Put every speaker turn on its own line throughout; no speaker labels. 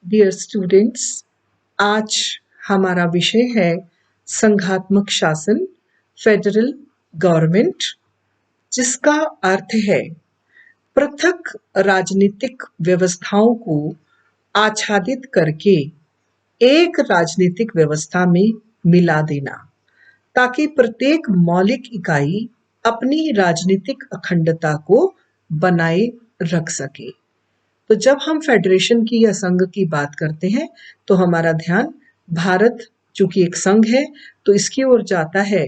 Dear students, आज हमारा विषय है संघात्मक शासन, फेडरल गवर्नमेंट, जिसका अर्थ है पृथक राजनीतिक व्यवस्थाओं को आच्छादित करके एक राजनीतिक व्यवस्था में मिला देना, ताकि प्रत्येक मौलिक इकाई अपनी राजनीतिक अखंडता को बनाए रख सके। तो जब हम फेडरेशन की या संघ की बात करते हैं तो हमारा ध्यान भारत, चूंकि एक संघ है तो इसकी ओर जाता है,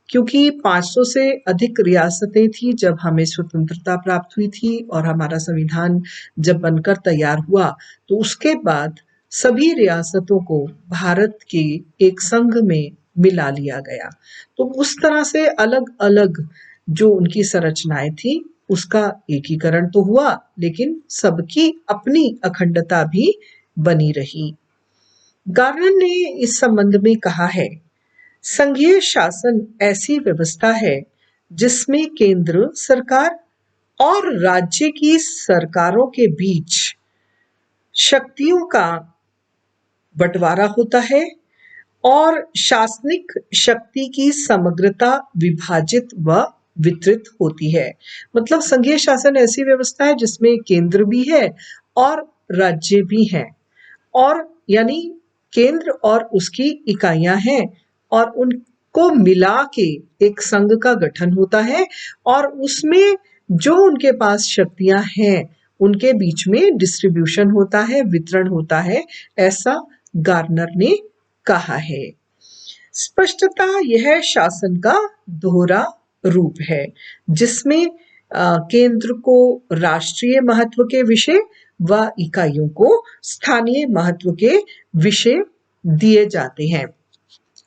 क्योंकि 500 से अधिक रियासतें थी जब हमें स्वतंत्रता प्राप्त हुई थी और हमारा संविधान जब बनकर तैयार हुआ तो उसके बाद सभी रियासतों को भारत के एक संघ में मिला लिया गया। तो उस तरह से अलग अलग जो उनकी संरचनाएं थी उसका एकीकरण तो हुआ, लेकिन सबकी अपनी अखंडता भी बनी रही। गार्नर ने इस संबंध में कहा है, संघीय शासन ऐसी व्यवस्था है जिसमें केंद्र सरकार और राज्य की सरकारों के बीच शक्तियों का बंटवारा होता है और शासनिक शक्ति की समग्रता विभाजित व वितरित होती है। मतलब संघीय शासन ऐसी व्यवस्था है जिसमें केंद्र भी है और राज्य भी है, और यानी केंद्र और उसकी इकाइयां हैं और उनको मिला के एक संघ का गठन होता है और उसमें जो उनके पास शक्तियां हैं उनके बीच में डिस्ट्रीब्यूशन होता है, वितरण होता है, ऐसा गार्नर ने कहा है। स्पष्टता यह शासन का दोहरा रूप है जिसमें केंद्र को राष्ट्रीय महत्व के विषय व इकाइयों को स्थानीय महत्व के विषय दिए जाते हैं।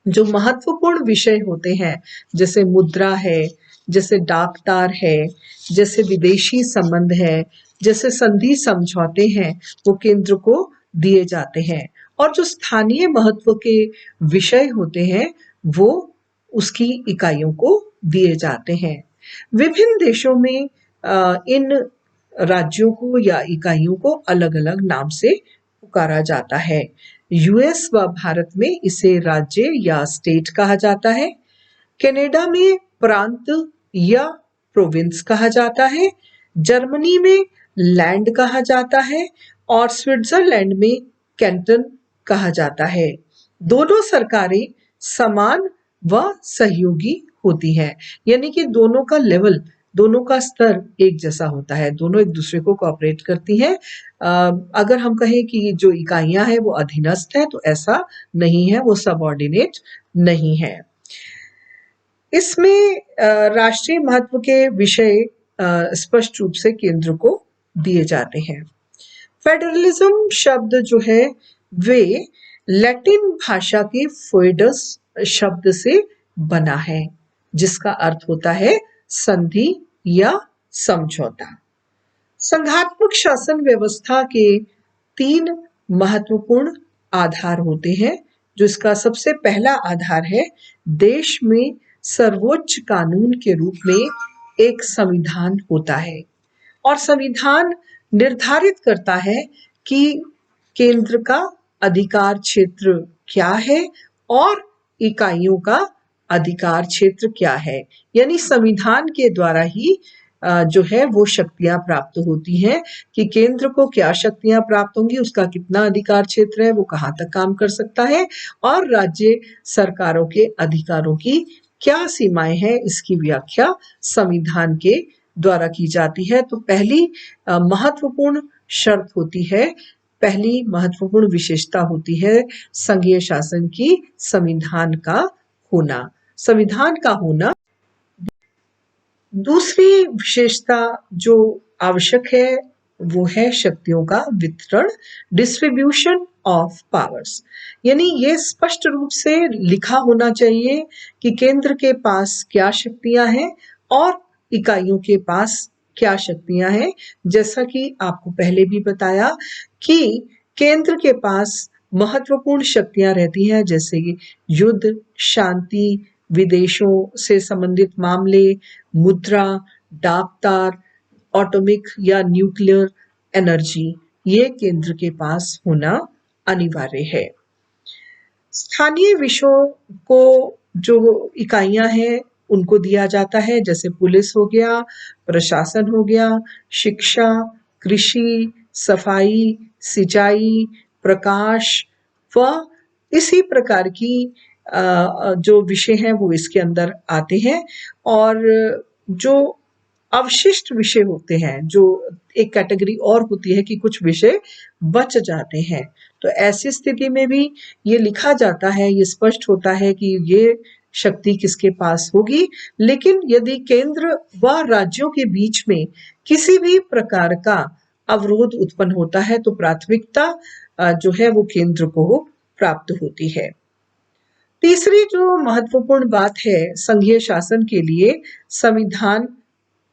जो महत्वपूर्ण विषय होते हैं जैसे मुद्रा है, जैसे डाक तार है, जैसे विदेशी संबंध है, जैसे संधि समझौते हैं, वो केंद्र को दिए जाते हैं, और जो स्थानीय महत्व के विषय होते हैं वो उसकी इकाइयों को दिए जाते हैं। विभिन्न देशों में इन राज्यों को या इकाइयों को अलग अलग नाम से पुकारा जाता है। यूएस व भारत में इसे राज्य या स्टेट कहा जाता है। कनाडा में प्रांत या प्रोविंस कहा जाता है। जर्मनी में लैंड कहा जाता है और स्विट्जरलैंड में कैंटन कहा जाता है। दोनों सरकारें समान व सहयोगी होती हैं, यानी कि दोनों का लेवल, दोनों का स्तर एक जैसा होता है, दोनों एक दूसरे को कोऑपरेट करती हैं। अगर हम कहें कि जो इकाइयां हैं वो अधीनस्थ है तो ऐसा नहीं है, वो सबऑर्डिनेट नहीं है। इसमें राष्ट्रीय महत्व के विषय स्पष्ट रूप से केंद्र को दिए जाते हैं। फेडरलिज्म शब्द जो है वे लैटिन भाषा के फोइडस शब्द से बना है जिसका अर्थ होता है संधि या समझौता। संघात्मक शासन व्यवस्था के 3 महत्वपूर्ण आधार होते हैं। जो इसका सबसे पहला आधार है, देश में सर्वोच्च कानून के रूप में एक संविधान होता है और संविधान निर्धारित करता है कि केंद्र का अधिकार क्षेत्र क्या है और इकाइयों का अधिकार क्षेत्र क्या है। यानी संविधान के द्वारा ही जो है वो शक्तियां प्राप्त होती हैं कि केंद्र को क्या शक्तियां प्राप्त होंगी, उसका कितना अधिकार क्षेत्र है, वो कहाँ तक काम कर सकता है, और राज्य सरकारों के अधिकारों की क्या सीमाएं हैं, इसकी व्याख्या संविधान के द्वारा की जाती है। तो पहली महत्वपूर्ण शर्त होती है, पहली महत्वपूर्ण विशेषता होती है संघीय शासन की संविधान का होना, संविधान का होना। दूसरी विशेषता जो आवश्यक है वो है शक्तियों का वितरण, डिस्ट्रीब्यूशन ऑफ पावर्स। यानी ये स्पष्ट रूप से लिखा होना चाहिए कि केंद्र के पास क्या शक्तियां हैं और इकाइयों के पास क्या शक्तियां हैं। जैसा कि आपको पहले भी बताया कि केंद्र के पास महत्वपूर्ण शक्तियां रहती हैं, जैसे युद्ध, शांति, विदेशों से संबंधित मामले, मुद्रा, डाक तार, एटॉमिक या न्यूक्लियर एनर्जी, ये केंद्र के पास होना अनिवार्य है। स्थानीय विषयों को जो इकाइयां हैं उनको दिया जाता है, जैसे पुलिस हो गया, प्रशासन हो गया, शिक्षा, कृषि, सफाई, सिंचाई, प्रकाश व इसी प्रकार की जो विषय हैं वो इसके अंदर आते हैं। और जो अवशिष्ट विषय होते हैं, जो एक कैटेगरी और होती है कि कुछ विषय बच जाते हैं, तो ऐसी स्थिति में भी ये लिखा जाता है, ये स्पष्ट होता है कि ये शक्ति किसके पास होगी। लेकिन यदि केंद्र व राज्यों के बीच में किसी भी प्रकार का अवरोध उत्पन्न होता है तो प्राथमिकता जो है वो केंद्र को प्राप्त होती है। तीसरी जो महत्वपूर्ण बात है संघीय शासन के लिए, संविधान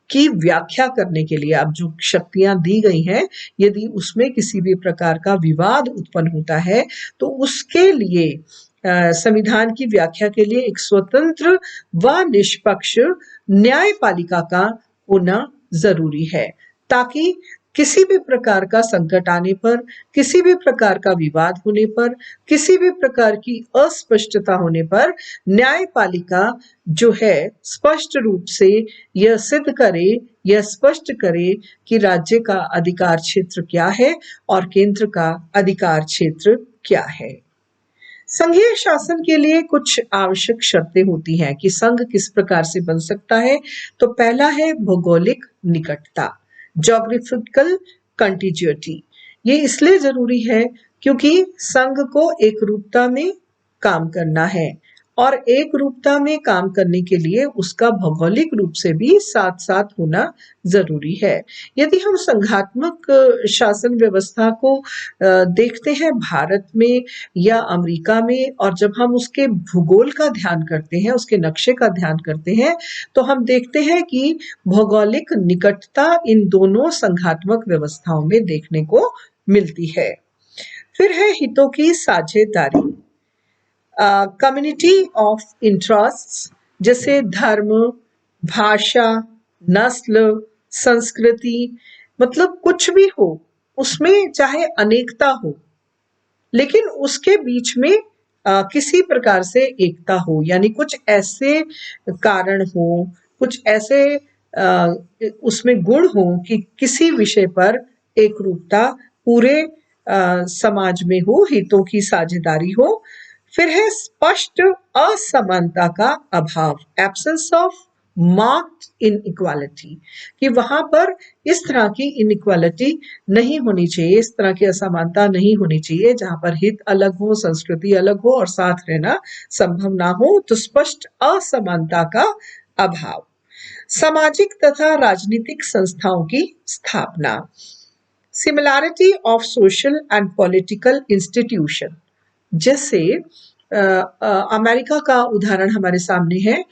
की व्याख्या करने के लिए अब जो शक्तियां दी गई हैं, यदि उसमें किसी भी प्रकार का विवाद उत्पन्न होता है तो उसके लिए संविधान की व्याख्या के लिए एक स्वतंत्र व निष्पक्ष न्यायपालिका का होना जरूरी है, ताकि किसी भी प्रकार का संकट आने पर, किसी भी प्रकार का विवाद होने पर, किसी भी प्रकार की अस्पष्टता होने पर न्यायपालिका जो है स्पष्ट रूप से यह सिद्ध करे, यह स्पष्ट करे कि राज्य का अधिकार क्षेत्र क्या है और केंद्र का अधिकार क्षेत्र क्या है। संघीय शासन के लिए कुछ आवश्यक शर्तें होती हैं कि संघ किस प्रकार से बन सकता है। तो पहला है भौगोलिक निकटता, ज्योग्राफिकल कंटिन्यूटी। ये इसलिए जरूरी है क्योंकि संघ को एक रूपता में काम करना है और एक रूपता में काम करने के लिए उसका भौगोलिक रूप से भी साथ साथ होना जरूरी है। यदि हम संघात्मक शासन व्यवस्था को देखते हैं भारत में या अमेरिका में, और जब हम उसके भूगोल का ध्यान करते हैं, उसके नक्शे का ध्यान करते हैं, तो हम देखते हैं कि भौगोलिक निकटता इन दोनों संघात्मक व्यवस्थाओं में देखने को मिलती है। फिर है हितों की साझेदारी, कम्युनिटी ऑफ इंटरेस्ट्स, जैसे धर्म, भाषा, नस्ल, संस्कृति, मतलब कुछ भी हो उसमें चाहे अनेकता हो लेकिन उसके बीच में किसी प्रकार से एकता हो, यानी कुछ ऐसे कारण हो, कुछ ऐसे उसमें गुण हो कि किसी विषय पर एक रूपता पूरे समाज में हो, हितों की साझेदारी हो। फिर है स्पष्ट असमानता का अभाव, एब्सेंस ऑफ मार्क्ड इनइक्वालिटी, कि वहां पर इस तरह की इनइक्वालिटी नहीं होनी चाहिए, इस तरह की असमानता नहीं होनी चाहिए जहां पर हित अलग हो, संस्कृति अलग हो और साथ रहना संभव ना हो। तो स्पष्ट असमानता का अभाव। सामाजिक तथा राजनीतिक संस्थाओं की स्थापना, similarity of social and political institution, जैसे अमेरिका का उदाहरण हमारे सामने है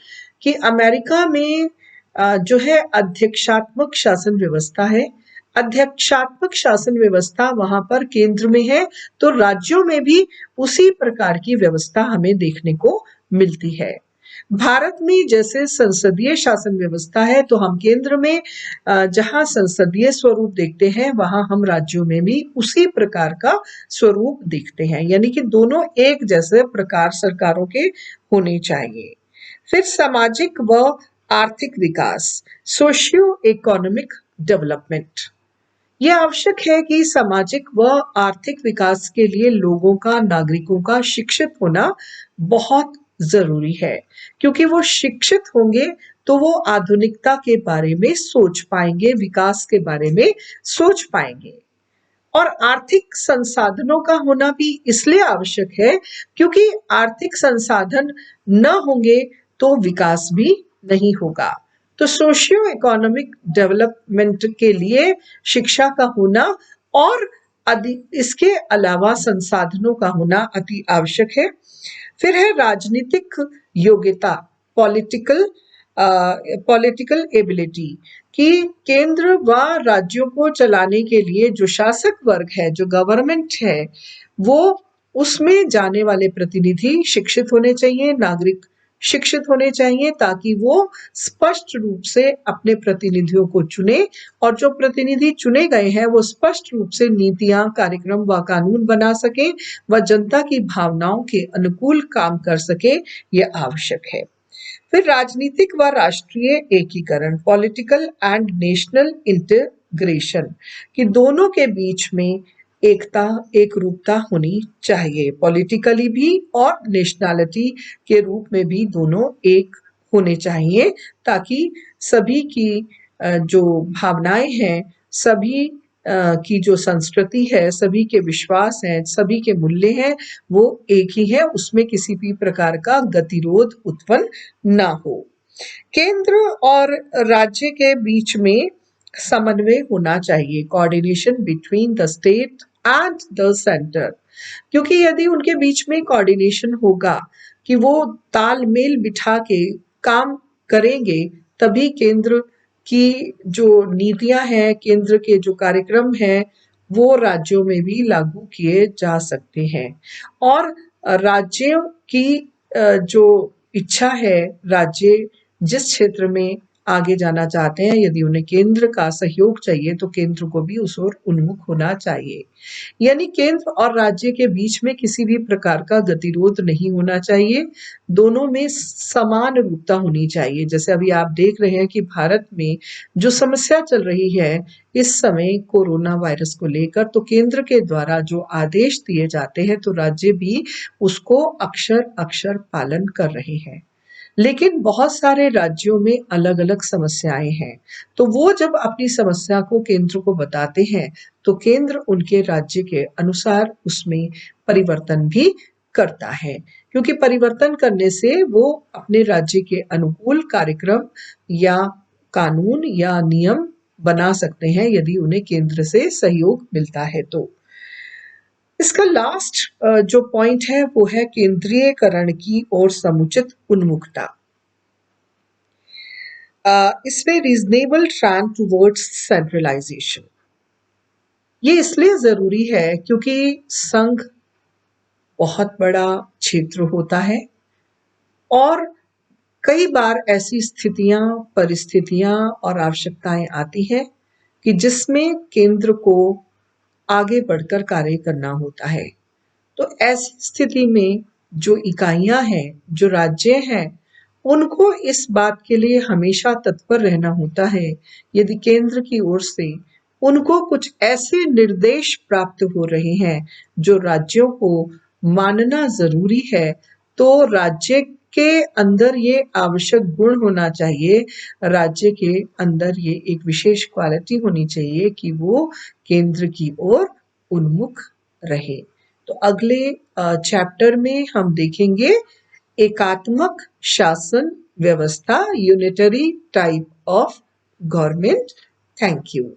कि अमेरिका में जो है अध्यक्षात्मक शासन व्यवस्था है। अध्यक्षात्मक शासन व्यवस्था वहां पर केंद्र में है, तो राज्यों में भी उसी प्रकार की व्यवस्था हमें देखने को मिलती है। भारत में जैसे संसदीय शासन व्यवस्था है, तो हम केंद्र में जहां संसदीय स्वरूप देखते हैं वहां हम राज्यों में भी उसी प्रकार का स्वरूप देखते हैं, यानी कि दोनों एक जैसे प्रकार सरकारों के होने चाहिए। फिर सामाजिक व आर्थिक विकास, सोशियो इकोनॉमिक डेवलपमेंट, यह आवश्यक है कि सामाजिक व आर्थिक विकास के लिए लोगों का, नागरिकों का शिक्षित होना बहुत जरूरी है, क्योंकि वो शिक्षित होंगे तो वो आधुनिकता के बारे में सोच पाएंगे, विकास के बारे में सोच पाएंगे। और आर्थिक संसाधनों का होना भी इसलिए आवश्यक है क्योंकि आर्थिक संसाधन न होंगे तो विकास भी नहीं होगा। तो सोशियो इकोनॉमिक डेवलपमेंट के लिए शिक्षा का होना और इसके अलावा संसाधनों का होना अति आवश्यक है। फिर है राजनीतिक योग्यता, पॉलिटिकल एबिलिटी, कि केंद्र व राज्यों को चलाने के लिए जो शासक वर्ग है, जो गवर्नमेंट है, वो उसमें जाने वाले प्रतिनिधि शिक्षित होने चाहिए, नागरिक शिक्षित होने चाहिए ताकि वो स्पष्ट रूप से अपने प्रतिनिधियों को चुने और जो प्रतिनिधि चुने गए हैं वो स्पष्ट रूप से नीतियां, कार्यक्रम व कानून बना सके व जनता की भावनाओं के अनुकूल काम कर सके, ये आवश्यक है। फिर राजनीतिक व राष्ट्रीय एकीकरण, पॉलिटिकल एंड नेशनल इंटीग्रेशन, कि दोनों के बीच में एकता, एक रूपता होनी चाहिए, पॉलिटिकली भी और नेशनैलिटी के रूप में भी दोनों एक होने चाहिए, ताकि सभी की जो भावनाएं हैं, सभी की जो संस्कृति है, सभी के विश्वास हैं, सभी के मूल्य हैं, वो एक ही है, उसमें किसी भी प्रकार का गतिरोध उत्पन्न ना हो। केंद्र और राज्य के बीच में समन्वय होना चाहिए, coordination between the state and the centre, क्योंकि यदि उनके बीच में कोऑर्डिनेशन होगा कि वो तालमेल बिठा के काम करेंगे, तभी केंद्र की जो नीतियां हैं, केंद्र के जो कार्यक्रम हैं, वो राज्यों में भी लागू किए जा सकते हैं। और राज्यों की जो इच्छा है, राज्य जिस क्षेत्र में आगे जाना चाहते हैं, यदि उन्हें केंद्र का सहयोग चाहिए तो केंद्र को भी उस ओर उन्मुख होना चाहिए। यानी केंद्र और राज्य के बीच में किसी भी प्रकार का गतिरोध नहीं होना चाहिए, दोनों में समान रूपता होनी चाहिए। जैसे अभी आप देख रहे हैं कि भारत में जो समस्या चल रही है इस समय कोरोना वायरस को लेकर, तो केंद्र के द्वारा जो आदेश दिए जाते हैं तो राज्य भी उसको अक्षर अक्षर पालन कर रहे हैं। लेकिन बहुत सारे राज्यों में अलग अलग समस्याएं हैं, तो वो जब अपनी समस्या को केंद्र को बताते हैं तो केंद्र उनके राज्य के अनुसार उसमें परिवर्तन भी करता है, क्योंकि परिवर्तन करने से वो अपने राज्य के अनुकूल कार्यक्रम या कानून या नियम बना सकते हैं यदि उन्हें केंद्र से सहयोग मिलता है तो। इसका लास्ट जो पॉइंट है वो है केंद्रीयकरण की ओर समुचित उन्मुखता। इसमें रीजनेबल ट्रेंड टुवर्ड्स सेंट्रलाइजेशन, ये इसलिए जरूरी है क्योंकि संघ बहुत बड़ा क्षेत्र होता है और कई बार ऐसी स्थितियां, परिस्थितियां और आवश्यकताएं आती हैं कि जिसमें केंद्र को आगे बढ़कर कार्य करना होता है। तो ऐसी स्थिति में जो इकाइयां हैं, जो राज्य हैं, उनको इस बात के लिए हमेशा तत्पर रहना होता है, यदि केंद्र की ओर से उनको कुछ ऐसे निर्देश प्राप्त हो रहे हैं जो राज्यों को मानना जरूरी है, तो राज्य के अंदर ये आवश्यक गुण होना चाहिए, राज्य के अंदर ये एक विशेष क्वालिटी होनी चाहिए कि वो केंद्र की ओर उन्मुख रहे। तो अगले चैप्टर में हम देखेंगे एकात्मक शासन व्यवस्था, unitary type of government. Thank you.